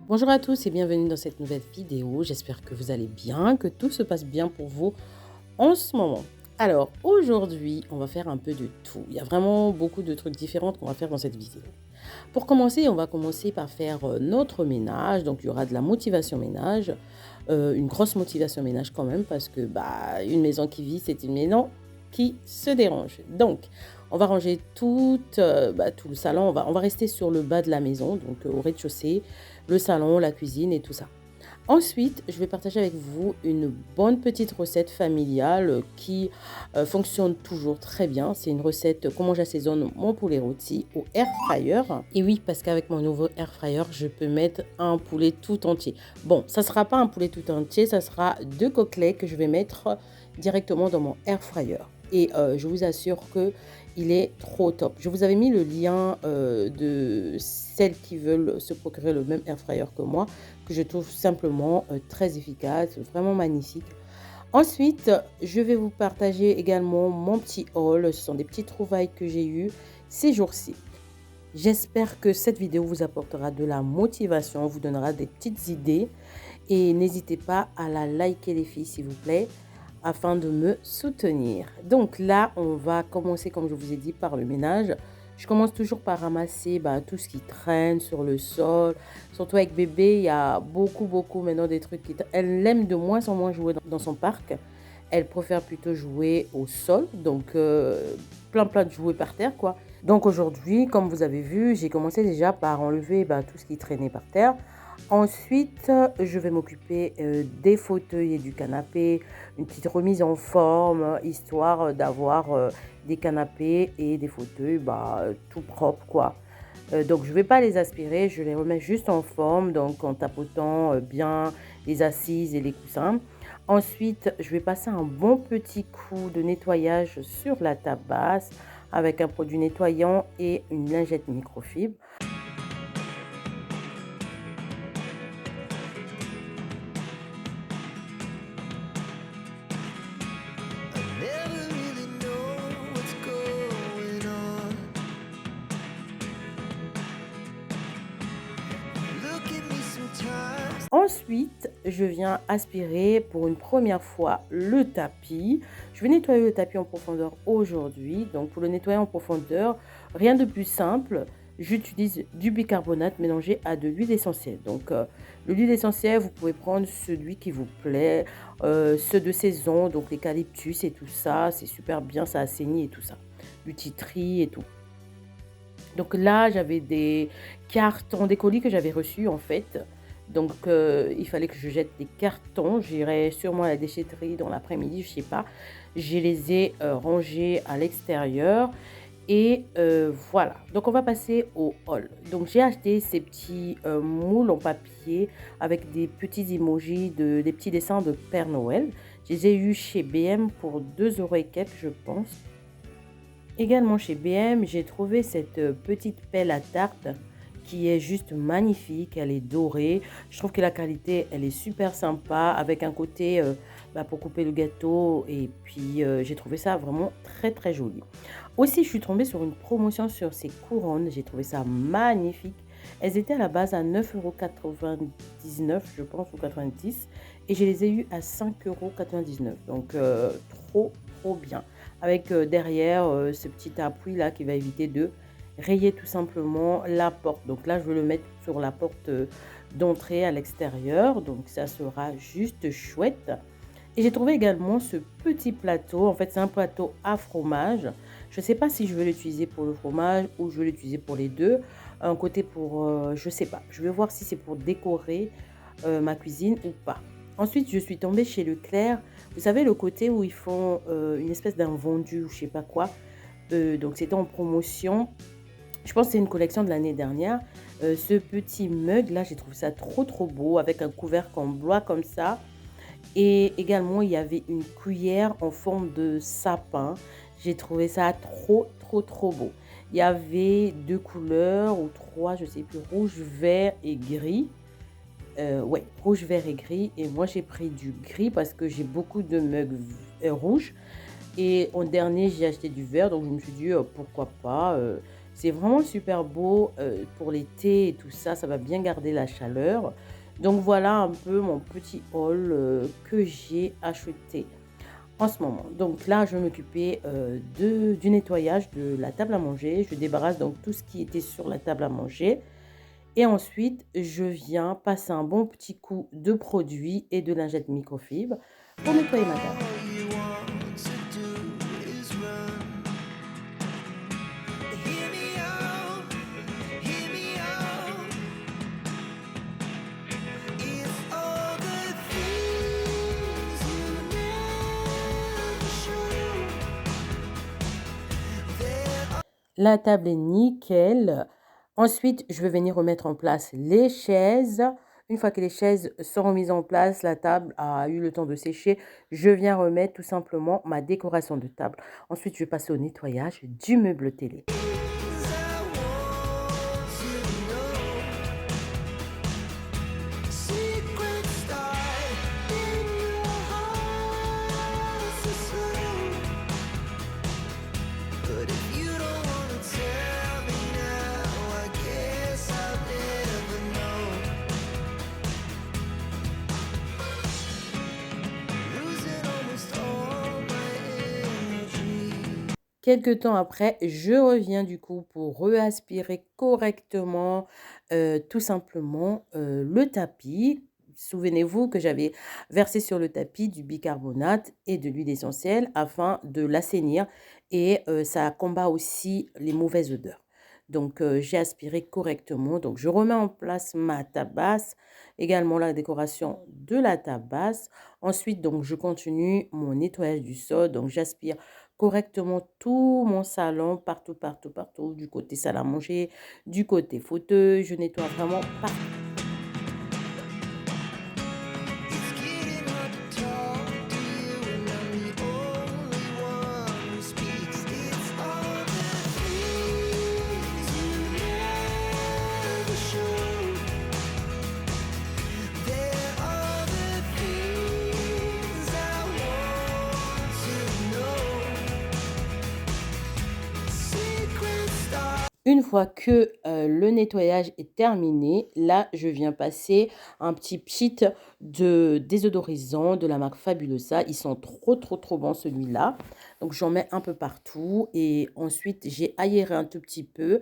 Bonjour à tous et bienvenue dans cette nouvelle vidéo. J'espère que vous allez bien, que tout se passe bien pour vous en ce moment. Alors aujourd'hui, on va faire un peu de tout. Il y a vraiment beaucoup de trucs différents qu'on va faire dans cette vidéo. Pour commencer, on va commencer par faire notre ménage. Donc il y aura de la motivation ménage, une grosse motivation ménage quand même parce que une maison qui vit, c'est une maison qui se dérange. Donc on va ranger tout le salon. On va rester sur le bas de la maison, donc au rez-de-chaussée, le salon, la cuisine et tout ça. Ensuite, je vais partager avec vous une bonne petite recette familiale qui fonctionne toujours très bien. C'est une recette comment j'assaisonne mon poulet rôti au air fryer. Et oui, parce qu'avec mon nouveau air fryer, je peux mettre un poulet tout entier. Bon, ça ne sera pas un poulet tout entier, ça sera 2 côtelets que je vais mettre directement dans mon air fryer. Et je vous assure que il est trop top. Je vous avais mis le lien de celles qui veulent se procurer le même air fryer que moi, que je trouve simplement très efficace, vraiment magnifique. Ensuite, je vais vous partager également mon petit haul. Ce sont des petites trouvailles que j'ai eues ces jours-ci. J'espère que cette vidéo vous apportera de la motivation, vous donnera des petites idées. Et n'hésitez pas à la liker les filles, s'il vous plaît, afin de me soutenir. Donc là, on va commencer, comme je vous ai dit, par le ménage. Je commence toujours par ramasser tout ce qui traîne sur le sol. Surtout avec bébé, il y a beaucoup maintenant des trucs qui... Elle aime de moins en moins jouer dans son parc. Elle préfère plutôt jouer au sol. Donc, plein de jouets par terre, quoi. Donc aujourd'hui, comme vous avez vu, j'ai commencé déjà par enlever tout ce qui traînait par terre. Ensuite, je vais m'occuper des fauteuils et du canapé, une petite remise en forme, histoire d'avoir des canapés et des fauteuils tout propres, quoi. Donc, je ne vais pas les aspirer, je les remets juste en forme, donc en tapotant bien les assises et les coussins. Ensuite, je vais passer un bon petit coup de nettoyage sur la table basse avec un produit nettoyant et une lingette microfibre. Ensuite, je viens aspirer pour une première fois le tapis. Je vais nettoyer le tapis en profondeur aujourd'hui. Donc, pour le nettoyer en profondeur, rien de plus simple. J'utilise du bicarbonate mélangé à de l'huile essentielle. Donc, l'huile essentielle, vous pouvez prendre celui qui vous plaît, ceux de saison, donc l'eucalyptus et tout ça. C'est super bien, ça assainit et tout ça. Du titri et tout. Donc là, j'avais des cartons, des colis que j'avais reçus en fait. Donc, il fallait que je jette des cartons. J'irai sûrement à la déchetterie dans l'après-midi, je sais pas. Je les ai rangés à l'extérieur. Et voilà. Donc, on va passer au haul. Donc, j'ai acheté ces petits moules en papier avec des petits emojis, des petits dessins de Père Noël. Je les ai eus chez BM pour 2 € et quelques, je pense. Également chez BM, j'ai trouvé cette petite pelle à tarte qui est juste magnifique. Elle est dorée. Je trouve que la qualité, elle est super sympa avec un côté pour couper le gâteau. Et puis, j'ai trouvé ça vraiment très joli. Aussi, je suis tombée sur une promotion sur ces couronnes. J'ai trouvé ça magnifique. Elles étaient à la base à 9,99 €, je pense, ou 90. Et je les ai eues à 5,99 €. Donc, trop bien. Avec derrière ce petit appui là qui va éviter de rayer tout simplement la porte. Donc là, je vais le mettre sur la porte d'entrée à l'extérieur. Donc ça sera juste chouette. Et j'ai trouvé également ce petit plateau. En fait, c'est un plateau à fromage. Je ne sais pas si je vais l'utiliser pour le fromage ou je vais l'utiliser pour les deux. Un côté pour, je ne sais pas. Je vais voir si c'est pour décorer ma cuisine ou pas. Ensuite, je suis tombée chez Leclerc. Vous savez, le côté où ils font une espèce d'un vendu ou je ne sais pas quoi. Donc, c'était en promotion. Je pense que c'est une collection de l'année dernière. Ce petit mug là, j'ai trouvé ça trop beau avec un couvercle en bois comme ça. Et également, il y avait une cuillère en forme de sapin. J'ai trouvé ça trop beau. Il y avait 2 couleurs ou 3, je ne sais plus, rouge, vert et gris. Ouais, rouge, vert et gris. Et moi, j'ai pris du gris parce que j'ai beaucoup de mugs rouges. Et en dernier, j'ai acheté du vert. Donc, je me suis dit, pourquoi pas. C'est vraiment super beau pour l'été et tout ça. Ça va bien garder la chaleur. Donc voilà un peu mon petit haul que j'ai acheté en ce moment. Donc là, je vais m'occuper du nettoyage de la table à manger. Je débarrasse donc tout ce qui était sur la table à manger. Et ensuite, je viens passer un bon petit coup de produit et de lingette microfibre pour nettoyer ma table. All you want to do is run. Hear me out, hear me out. It's all the things you never show. There La table est nickel. Ensuite, je vais venir remettre en place les chaises. Une fois que les chaises sont remises en place, la table a eu le temps de sécher. Je viens remettre tout simplement ma décoration de table. Ensuite, je vais passer au nettoyage du meuble télé. things I want to know. Secret start in your heart so slow. But if you don't wanna tell me now, I guess I'll never know. Losing almost all my energy. Quelque temps après, je reviens du coup pour reaspirer correctement tout simplement le tapis. Souvenez-vous que j'avais versé sur le tapis du bicarbonate et de l'huile essentielle afin de l'assainir et ça combat aussi les mauvaises odeurs. Donc j'ai aspiré correctement. Donc je remets en place ma tabasse, également la décoration de la tabasse. Ensuite, donc je continue mon nettoyage du sol. Donc j'aspire correctement tout mon salon, partout, partout, partout, du côté salle à manger, du côté fauteuil. Je nettoie vraiment partout. It's getting hard to talk to you, and I'm the only one who speaks. It's all the things you never show. There are the things I want to know. Secret stars. Une fois que le nettoyage est terminé, là, je viens passer un petit pchit de désodorisant de la marque Fabulosa. Ils sont trop, trop, trop bons, celui-là. Donc, j'en mets un peu partout. Et ensuite, j'ai aéré un tout petit peu.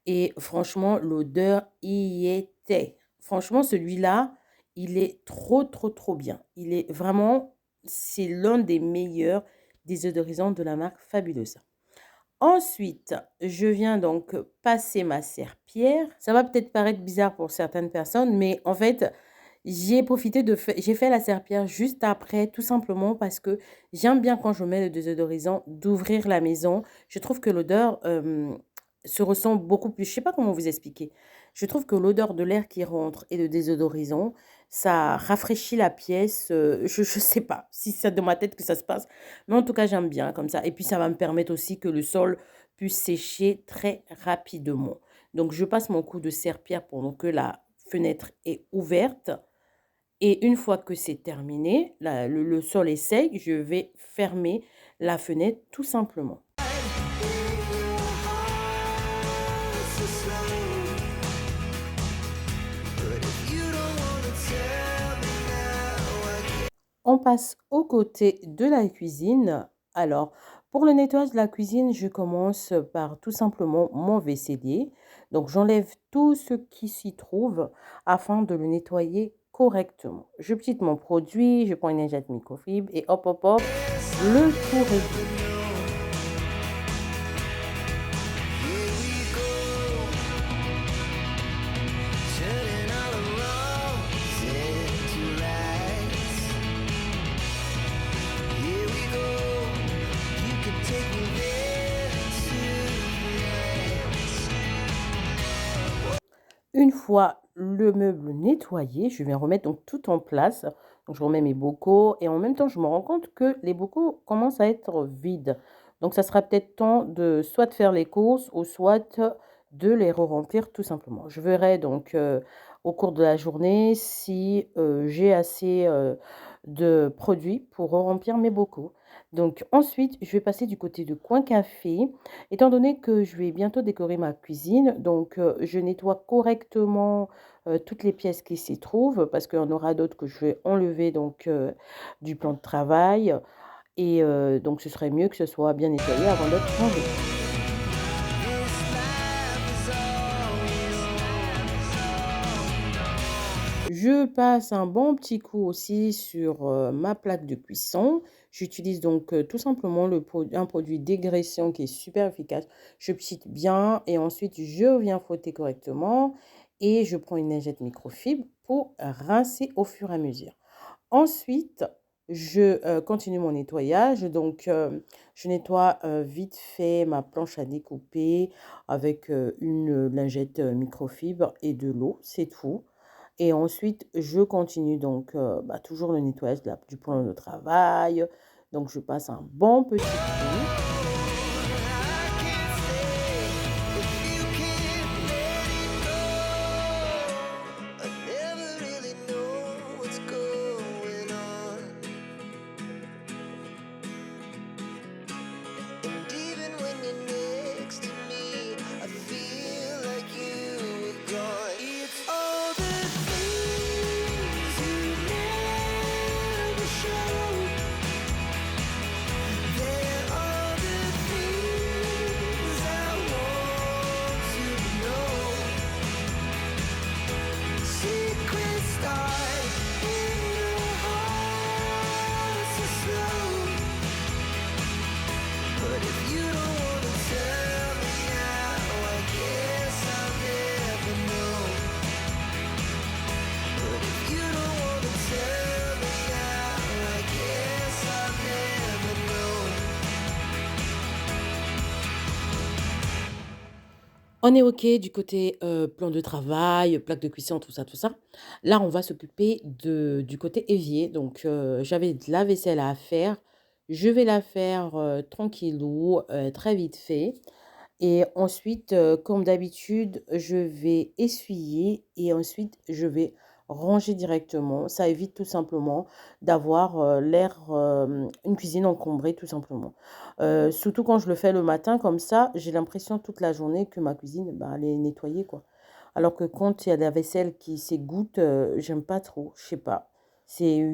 Et franchement, l'odeur y était. Franchement, celui-là, il est trop, trop, trop bien. Il est vraiment, c'est l'un des meilleurs désodorisants de la marque Fabulosa. Ensuite, je viens donc passer ma serpillière. Ça va peut-être paraître bizarre pour certaines personnes, mais en fait, j'ai fait la serpillière juste après, tout simplement parce que j'aime bien quand je mets le désodorisant d'ouvrir la maison. Je trouve que l'odeur se ressent beaucoup plus. Je sais pas comment vous expliquer. Je trouve que l'odeur de l'air qui rentre et le désodorisant, ça rafraîchit la pièce. Je sais pas si c'est dans ma tête que ça se passe, mais en tout cas, j'aime bien comme ça. Et puis, ça va me permettre aussi que le sol puisse sécher très rapidement. Donc, je passe mon coup de serpillière pendant que la fenêtre est ouverte. Et une fois que c'est terminé, le sol est sec, je vais fermer la fenêtre tout simplement. In your heart so slow. But if you don't wanna tell me now, I On passe au côté de la cuisine. Alors, pour le nettoyage de la cuisine, je commence par tout simplement mon vaisselier. Donc, j'enlève tout ce qui s'y trouve afin de le nettoyer correctement. Je petite mon produit, je prends une lingette microfibre et hop, hop, hop, guess le I'll tout never réglé. know. Here we go, turning all the wrongs into rights. Here we go, you can take me there tonight. Une fois le meuble nettoyé, je viens remettre donc tout en place. Donc, je remets mes bocaux et en même temps, je me rends compte que les bocaux commencent à être vides. Donc, ça sera peut-être temps de soit de faire les courses ou soit de les re-remplir tout simplement. Je verrai donc au cours de la journée si j'ai assez de produits pour remplir mes bocaux. Donc ensuite, je vais passer du côté de coin café. Étant donné que je vais bientôt décorer ma cuisine, donc je nettoie correctement toutes les pièces qui s'y trouvent parce qu'il y en aura d'autres que je vais enlever donc du plan de travail. Et donc ce serait mieux que ce soit bien nettoyé avant d'être rangé. This life is all we Je passe un bon petit coup aussi sur ma plaque de cuisson. J'utilise donc tout simplement un produit dégraissant qui est super efficace. Je pchite bien et ensuite je viens frotter correctement et je prends une lingette microfibre pour rincer au fur et à mesure. Ensuite, je continue mon nettoyage. Donc, je nettoie vite fait ma planche à découper avec une lingette microfibre et de l'eau, c'est tout. Et ensuite, je continue donc toujours le nettoyage du plan de travail. Donc, je passe un bon petit coup. I never really know what's going on. And even when you're next to me, I feel like you were gone. It's all the things you never show. They're all the things I want to know. Secrets start in your heart so slow. But if you don't wanna tell me now, I guess I'll never know. But if you don't wanna tell me now, I guess I'll never know. On est OK du côté plan de travail, plaque de cuisson, tout ça, tout ça. Là, on va s'occuper du côté évier. Donc, j'avais de la vaisselle à faire. Je vais la faire tranquillou, très vite fait. Et ensuite, comme d'habitude, je vais essuyer et ensuite je vais ranger directement. Ça évite tout simplement d'avoir une cuisine encombrée tout simplement. Surtout quand je le fais le matin comme ça, j'ai l'impression toute la journée que ma cuisine, bah, elle est nettoyée quoi. Alors que quand il y a de la vaisselle qui s'égoutte, j'aime pas trop, je sais pas. C'est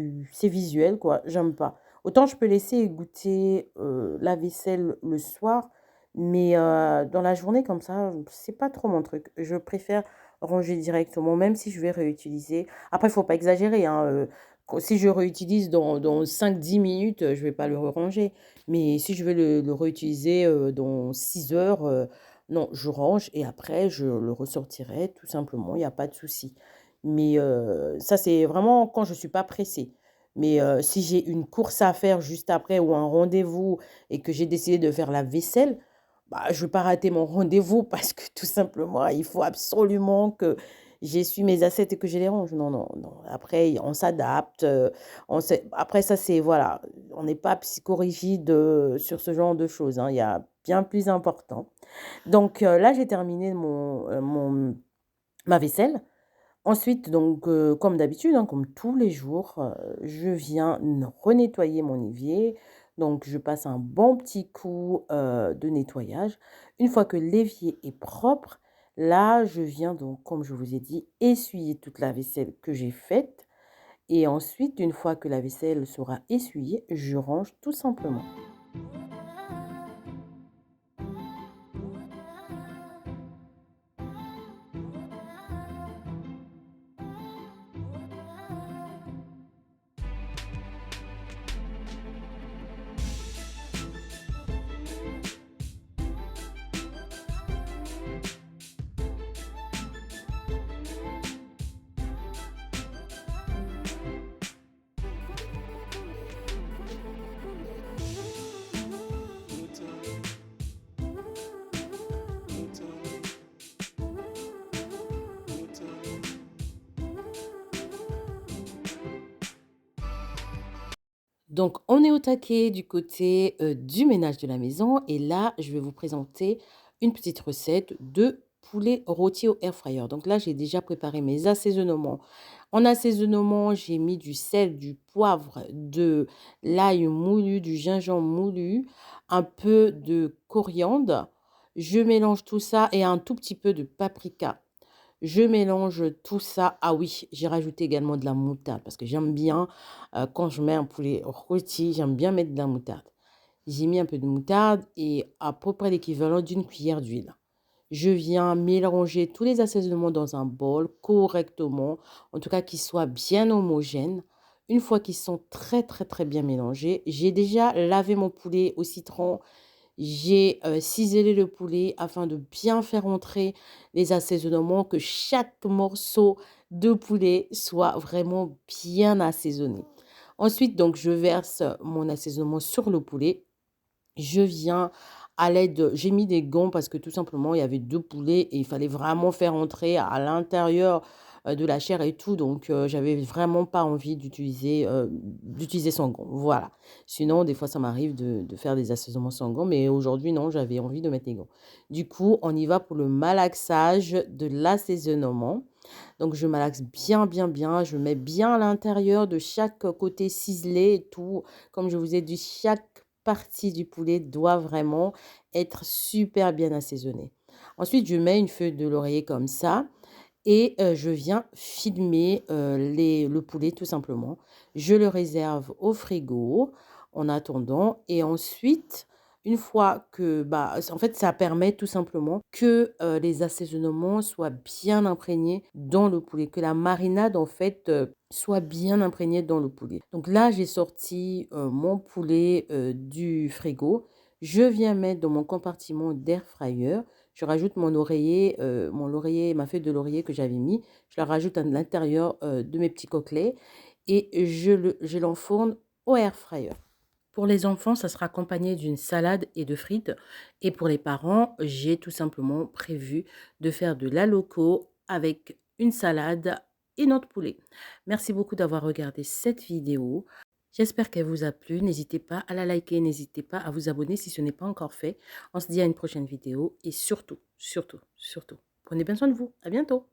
visuel quoi, j'aime pas. Autant je peux laisser égoutter la vaisselle le soir, mais dans la journée comme ça, c'est pas trop mon truc. Je préfère ranger directement, même si je vais réutiliser. Après, il faut pas exagérer, hein, si je réutilise dans 5-10 minutes, je vais pas le ranger. Mais si je vais le réutiliser dans 6 heures, non, je range et après, je le ressortirai tout simplement, il y a pas de souci. Mais ça, c'est vraiment quand je suis pas pressée. Mais si j'ai une course à faire juste après ou un rendez-vous et que j'ai décidé de faire la vaisselle, bah, je ne veux pas rater mon rendez-vous parce que tout simplement, il faut absolument que j'essuie mes assiettes et que je les range. Non, non, non. Après, on s'adapte. Après, ça, c'est, voilà, on n'est pas psychorigide sur ce genre de choses, hein. Il y a bien plus important. Donc là, j'ai terminé ma vaisselle. Ensuite, donc, comme d'habitude, hein, comme tous les jours, je viens renettoyer mon évier. Donc, je passe un bon petit coup de nettoyage. Une fois que l'évier est propre, là, je viens donc, comme je vous ai dit, essuyer toute la vaisselle que j'ai faite. Et ensuite, une fois que la vaisselle sera essuyée, je range tout simplement. Donc, on est au taquet du côté du ménage de la maison. Et là, je vais vous présenter une petite recette de poulet rôti au air fryer. Donc là, j'ai déjà préparé mes assaisonnements En assaisonnement, j'ai mis du sel, du poivre, de l'ail moulu, du gingembre moulu, un peu de coriandre. Je mélange tout ça et un tout petit peu de paprika. Je mélange tout ça. Ah oui, j'ai rajouté également de la moutarde parce que j'aime bien, quand je mets un poulet rôti, j'aime bien mettre de la moutarde. J'ai mis un peu de moutarde et à peu près l'équivalent d'une cuillère d'huile. Je viens mélanger tous les assaisonnements dans un bol correctement, en tout cas qu'ils soient bien homogènes. Une fois qu'ils sont très très très bien mélangés, j'ai déjà lavé mon poulet au citron. J'ai ciselé le poulet afin de bien faire entrer les assaisonnements, que chaque morceau de poulet soit vraiment bien assaisonné. Ensuite, donc, je verse mon assaisonnement sur le poulet. Je viens à l'aide j'ai mis des gants parce que tout simplement, il y avait 2 poulets et il fallait vraiment faire entrer à l'intérieur, de la chair et tout, donc j'avais vraiment pas envie d'utiliser sans gants, voilà. Sinon, des fois, ça m'arrive de faire des assaisonnements sans gants, mais aujourd'hui, non, j'avais envie de mettre les gants. Du coup, on y va pour le malaxage de l'assaisonnement. Donc je malaxe bien, bien, bien, je mets bien à l'intérieur de chaque côté ciselé et tout. Comme je vous ai dit, chaque partie du poulet doit vraiment être super bien assaisonnée. Ensuite, je mets une feuille de laurier comme ça et je viens filmer, le poulet tout simplement. Je le réserve au frigo en attendant et ensuite, une fois que, bah, en fait, ça permet tout simplement que, les assaisonnements soient bien imprégnés dans le poulet, que la marinade, en fait, soit bien imprégnée dans le poulet. Donc là, j'ai sorti, mon poulet, du frigo. Je viens mettre dans mon compartiment d'air fryer. Je rajoute mon laurier, ma feuille de laurier que j'avais mis, je la rajoute à l'intérieur, de mes petits côtelets et je l'enfourne au air fryer. Pour les enfants, ça sera accompagné d'une salade et de frites. Et pour les parents, j'ai tout simplement prévu de faire de la loco avec une salade et notre poulet. Merci beaucoup d'avoir regardé cette vidéo. J'espère qu'elle vous a plu. N'hésitez pas à la liker, n'hésitez pas à vous abonner si ce n'est pas encore fait. On se dit à une prochaine vidéo et surtout, surtout, surtout, prenez bien soin de vous. À bientôt.